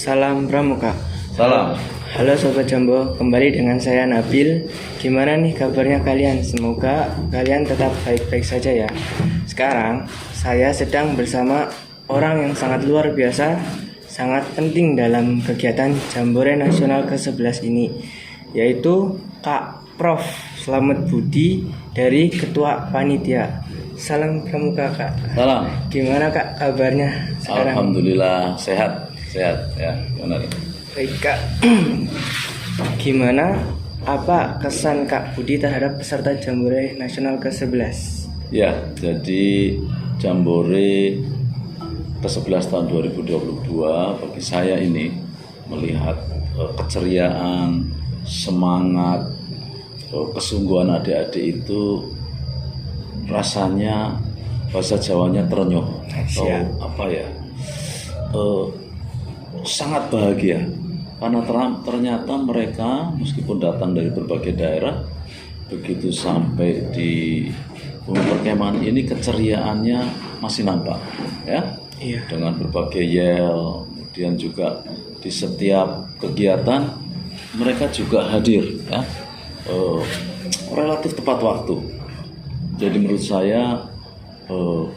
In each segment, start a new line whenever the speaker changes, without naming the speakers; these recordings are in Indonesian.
Salam Pramuka.
Salam.
Halo Sobat Jambo, kembali dengan saya Nabil. Gimana nih kabarnya kalian? Semoga kalian tetap baik-baik saja ya. Sekarang saya sedang bersama orang yang sangat luar biasa, sangat penting dalam kegiatan Jambore Nasional ke-11 ini, yaitu Kak Prof. Slamet Budi dari Ketua Panitia. Salam Pramuka Kak.
Salam.
Gimana Kak kabarnya sekarang?
Alhamdulillah sehat ya. Gimana?
Baik Kak. Gimana? Apa kesan Kak Budi terhadap peserta Jambore Nasional ke-11?
Ya, jadi Jambore ke-11 tahun 2022 bagi saya ini melihat keceriaan, semangat, kesungguhan adik-adik itu rasanya bahasa Jawanya terenyuh atau apa ya, sangat bahagia karena ternyata mereka meskipun datang dari berbagai daerah, begitu sampai di bumi perkemahan ini keceriaannya masih nampak ya.
Iya.
Dengan berbagai yel, kemudian juga di setiap kegiatan mereka juga hadir ya, relatif tepat waktu. Jadi menurut saya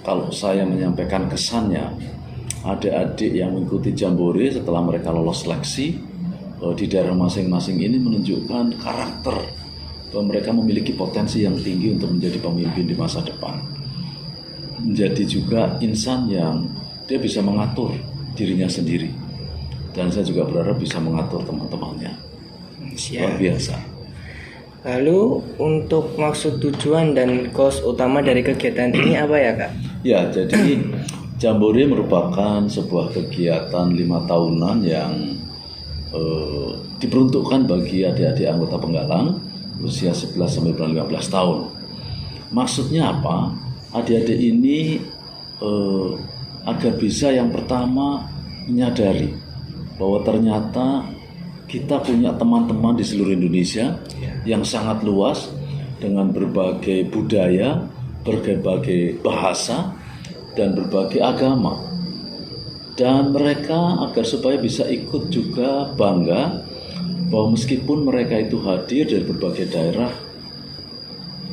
kalau saya menyampaikan kesannya, adik-adik yang mengikuti Jambore setelah mereka lolos seleksi di daerah masing-masing ini menunjukkan karakter bahwa mereka memiliki potensi yang tinggi untuk menjadi pemimpin di masa depan. Menjadi juga insan yang dia bisa mengatur dirinya sendiri. Dan saya juga berharap bisa mengatur teman-temannya. Luar biasa.
Lalu untuk maksud tujuan dan goals utama dari kegiatan ini apa ya Kak?
Ya, jadi Jambore merupakan sebuah kegiatan 5 tahunan yang diperuntukkan bagi adik-adik anggota penggalang usia 11-15 tahun. Maksudnya apa? Adik-adik ini agar bisa yang pertama menyadari bahwa ternyata kita punya teman-teman di seluruh Indonesia yang sangat luas dengan berbagai budaya, berbagai bahasa, dan berbagai agama. Dan mereka agar supaya bisa ikut juga bangga bahwa meskipun mereka itu hadir dari berbagai daerah,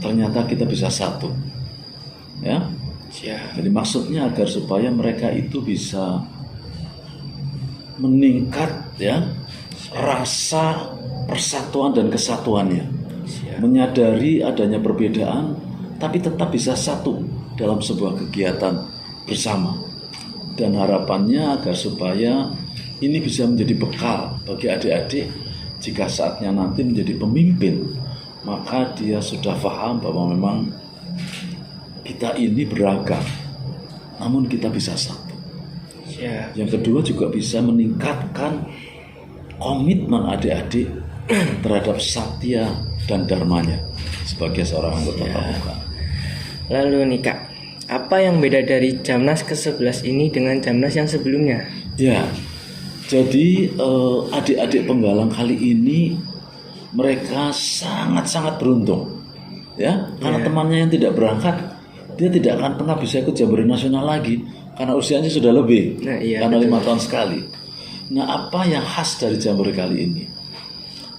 ternyata kita bisa satu. Ya. Jadi maksudnya agar supaya mereka itu bisa meningkat ya rasa persatuan dan kesatuannya. Menyadari adanya perbedaan tapi tetap bisa satu dalam sebuah kegiatan bersama. Dan harapannya agar supaya ini bisa menjadi bekal bagi adik-adik jika saatnya nanti menjadi pemimpin, maka dia sudah paham bahwa memang kita ini beragam, namun kita bisa satu. Yang kedua juga bisa meningkatkan komitmen adik-adik terhadap satya dan dharmanya sebagai seorang anggota pramuka.
Lalu nih Kak, apa yang beda dari Jamnas ke-11 ini dengan Jamnas yang sebelumnya?
Ya, jadi adik-adik penggalang kali ini mereka sangat-sangat beruntung, ya, karena temannya yang tidak berangkat, dia tidak akan pernah bisa ikut Jambore Nasional lagi karena usianya sudah lebih, karena 5 tahun sekali. Nah, apa yang khas dari Jambore kali ini?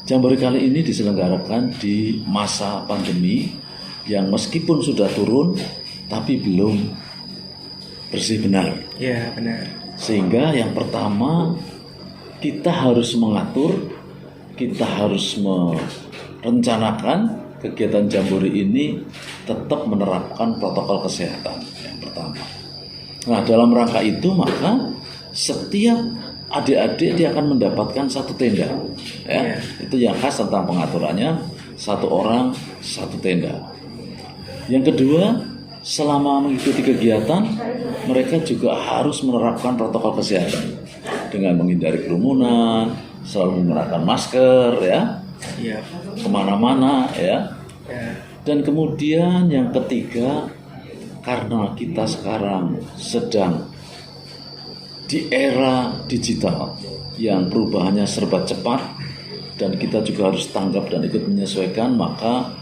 Jambore kali ini diselenggarakan di masa pandemi yang meskipun sudah turun tapi belum bersih benar.
Ya, benar.
Sehingga yang pertama kita harus mengatur, kita harus merencanakan kegiatan Jambore ini tetap menerapkan protokol kesehatan yang pertama. Nah, dalam rangka itu maka setiap adik-adik dia akan mendapatkan satu tenda, ya. Itu yang khas tentang pengaturannya, 1 orang 1 tenda. Yang kedua, selama mengikuti kegiatan mereka juga harus menerapkan protokol kesehatan dengan menghindari kerumunan, selalu menggunakan masker ya, kemana-mana ya. Dan kemudian yang ketiga, karena kita sekarang sedang di era digital yang perubahannya serba cepat dan kita juga harus tanggap dan ikut menyesuaikan, maka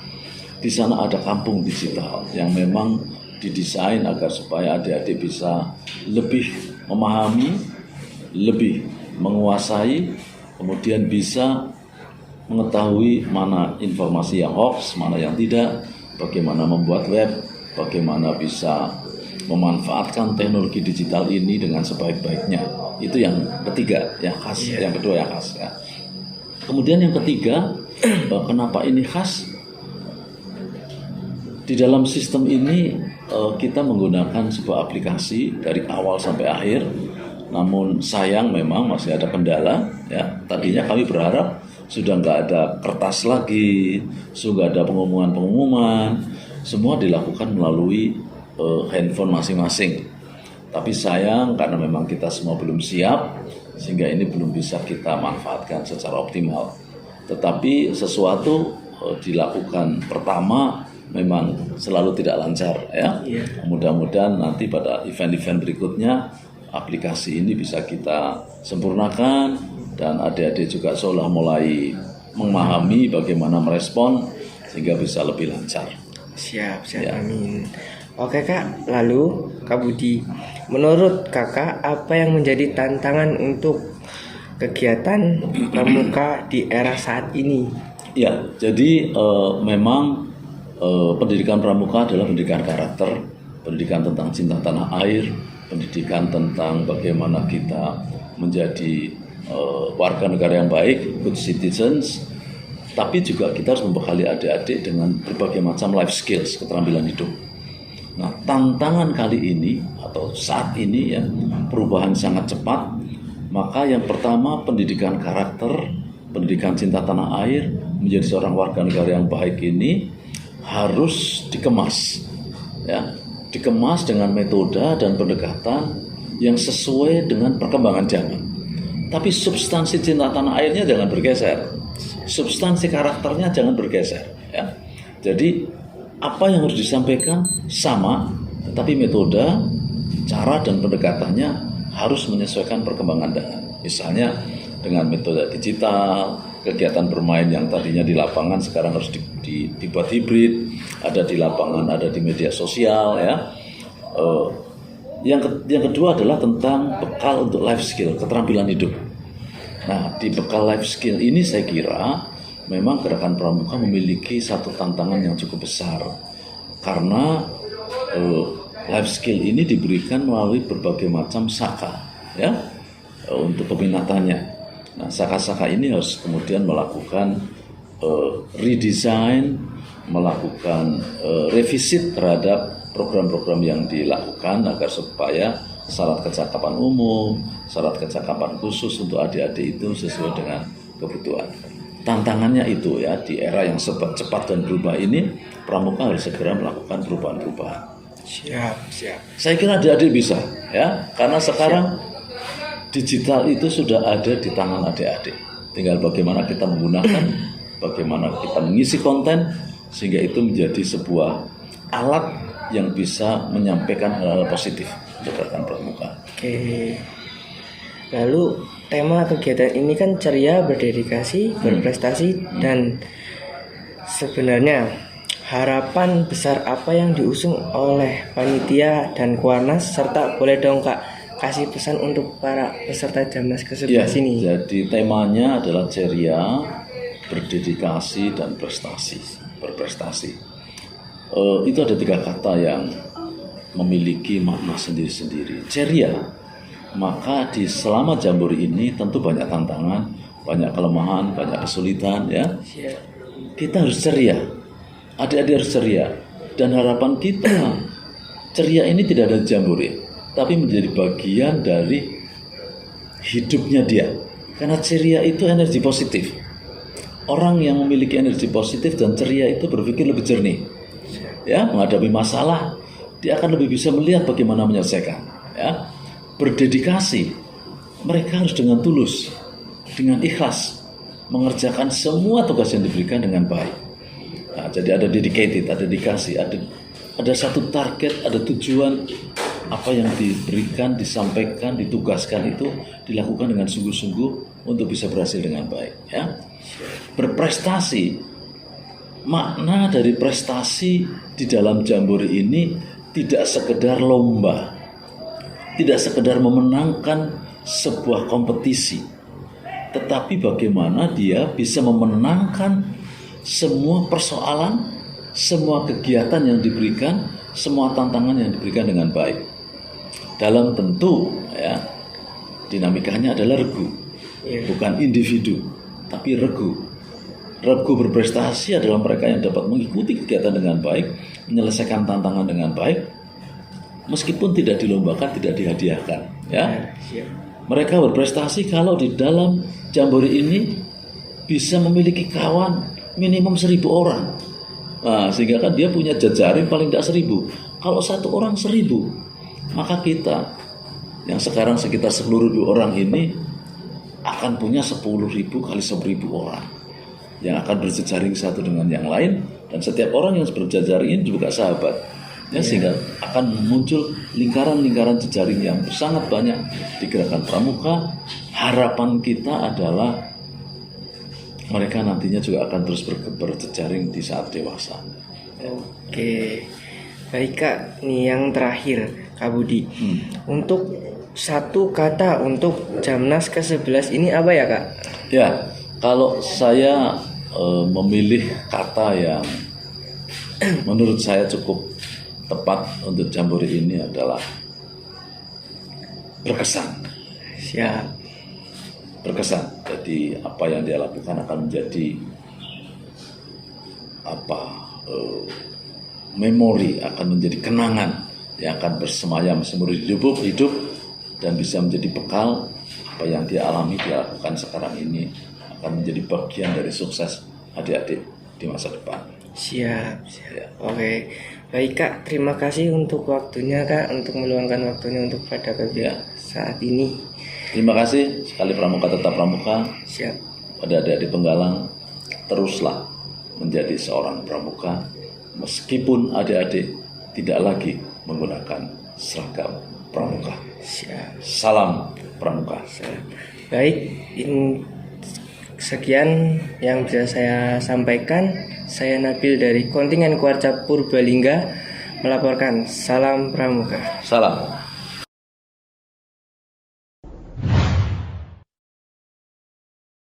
di sana ada kampung digital yang memang didesain agar supaya adik-adik bisa lebih memahami, lebih menguasai, kemudian bisa mengetahui mana informasi yang hoax, mana yang tidak, bagaimana membuat web, bagaimana bisa memanfaatkan teknologi digital ini dengan sebaik-baiknya. Itu yang ketiga, yang khas. Yang kedua yang khas ya. Kemudian yang ketiga, kenapa ini khas? Di dalam sistem ini kita menggunakan sebuah aplikasi dari awal sampai akhir. Namun sayang memang masih ada kendala ya. Tadinya kami berharap sudah nggak ada kertas lagi, sudah ada pengumuman-pengumuman, semua dilakukan melalui handphone masing-masing. Tapi sayang karena memang kita semua belum siap, sehingga ini belum bisa kita manfaatkan secara optimal. Tetapi sesuatu dilakukan pertama memang selalu tidak lancar ya. Mudah-mudahan nanti pada event-event berikutnya aplikasi ini bisa kita sempurnakan dan adik-adik juga seolah mulai memahami bagaimana merespon sehingga bisa lebih lancar.
Siap, amin. Oke Kak, lalu Kak Budi, menurut Kakak apa yang menjadi tantangan untuk kegiatan pramuka di era saat ini?
Ya, jadi memang pendidikan pramuka adalah pendidikan karakter, pendidikan tentang cinta tanah air, pendidikan tentang bagaimana kita menjadi warga negara yang baik, good citizens, tapi juga kita harus membekali adik-adik dengan berbagai macam life skills, keterampilan hidup. Nah, tantangan kali ini atau saat ini ya, perubahan sangat cepat, maka yang pertama pendidikan karakter, pendidikan cinta tanah air, menjadi seorang warga negara yang baik ini harus dikemas, ya, dikemas dengan metode dan pendekatan yang sesuai dengan perkembangan zaman. Tapi substansi cinta tanah airnya jangan bergeser, substansi karakternya jangan bergeser. Ya. Jadi apa yang harus disampaikan sama, tetapi metode, cara dan pendekatannya harus menyesuaikan perkembangan zaman. Misalnya dengan metode digital, kegiatan bermain yang tadinya di lapangan sekarang harus dibuat hibrid, ada di lapangan, ada di media sosial ya. Yang kedua adalah tentang bekal untuk life skill, keterampilan hidup. Nah, di bekal life skill ini saya kira memang Gerakan Pramuka memiliki satu tantangan yang cukup besar. Karena life skill ini diberikan melalui berbagai macam saka ya, untuk peminatannya. Nah, saka-saka ini harus kemudian melakukan redesign, melakukan revisit terhadap program-program yang dilakukan agar supaya syarat kecakapan umum, syarat kecakapan khusus untuk adik-adik itu sesuai dengan kebutuhan. Tantangannya itu ya, di era yang cepat dan berubah ini, pramuka harus segera melakukan perubahan-perubahan.
Siap.
Saya kira adik-adik bisa ya, karena sekarang digital itu sudah ada di tangan adik-adik. Tinggal bagaimana kita menggunakan, bagaimana kita mengisi konten, sehingga itu menjadi sebuah alat yang bisa menyampaikan hal-hal positif untuk Gerakan Pramuka.
Oke. Lalu tema kegiatan ini kan ceria, berdedikasi, berprestasi, dan sebenarnya harapan besar apa yang diusung oleh panitia dan Kuarnas, serta boleh dong Kak kasih pesan untuk para peserta Jamnas ke-11 ini.
Jadi temanya adalah ceria, berdedikasi, dan berprestasi. Itu ada 3 kata yang memiliki makna sendiri-sendiri. Ceria, maka di selama Jambore ini tentu banyak tantangan, banyak kelemahan, banyak kesulitan ya. Kita harus ceria, adik-adik harus ceria, dan harapan kita ceria ini tidak ada Jambore, tapi menjadi bagian dari hidupnya dia. Karena ceria itu energi positif. Orang yang memiliki energi positif dan ceria itu berpikir lebih jernih. Ya, menghadapi masalah, dia akan lebih bisa melihat bagaimana menyelesaikan. Ya, berdedikasi, mereka harus dengan tulus, dengan ikhlas, mengerjakan semua tugas yang diberikan dengan baik. Nah, jadi ada dedicated, ada dedikasi, ada satu target, ada tujuan, apa yang diberikan, disampaikan, ditugaskan itu dilakukan dengan sungguh-sungguh untuk bisa berhasil dengan baik. Ya, berprestasi. Makna dari prestasi di dalam Jambore ini tidak sekedar lomba, tidak sekedar memenangkan sebuah kompetisi, tetapi bagaimana dia bisa memenangkan semua persoalan, semua kegiatan yang diberikan, semua tantangan yang diberikan dengan baik. Dalam tentu ya, dinamikanya adalah regu, bukan individu, tapi regu. Regu berprestasi adalah mereka yang dapat mengikuti kegiatan dengan baik, menyelesaikan tantangan dengan baik, meskipun tidak dilombakan, tidak dihadiahkan. Ya, mereka berprestasi kalau di dalam jambore ini bisa memiliki kawan minimum 1.000 orang. Nah, sehingga kan dia punya jejaring paling tidak 1.000. Kalau satu orang 1.000, maka kita yang sekarang sekitar 10.000 orang ini akan punya 10.000 kali 1.000 orang yang akan berjejaring satu dengan yang lain, dan setiap orang yang berjejaring ini juga sahabat ya, sehingga akan muncul lingkaran-lingkaran jejaring yang sangat banyak di Gerakan Pramuka. Harapan kita adalah mereka nantinya juga akan terus berjejaring di saat dewasa.
Oke, baik Kak. Nih yang terakhir Kak Budi, untuk satu kata untuk Jamnas ke-11 ini apa ya Kak?
Ya, kalau saya memilih kata yang menurut saya cukup tepat untuk jambore ini adalah berkesan.
Siap.
Berkesan. Jadi apa yang dia lakukan akan menjadi memori, akan menjadi kenangan yang akan bersemayam seumur hidup dan bisa menjadi bekal apa yang dia alami, dia lakukan sekarang ini akan menjadi bagian dari sukses adik-adik di masa depan.
Siap. Ya. Oke, baik Kak, terima kasih untuk waktunya Kak, untuk meluangkan waktunya untuk pada KBR saat ini.
Terima kasih sekali. Pramuka tetap pramuka.
Siap.
Pada adik-adik Penggalang, teruslah menjadi seorang pramuka meskipun adik-adik tidak lagi menggunakan seragam pramuka.
Siap.
Salam pramuka.
Baik, sekian yang bisa saya sampaikan. Saya Nabil dari kontingen Kuarca Purbalingga melaporkan. Salam Pramuka.
Salam.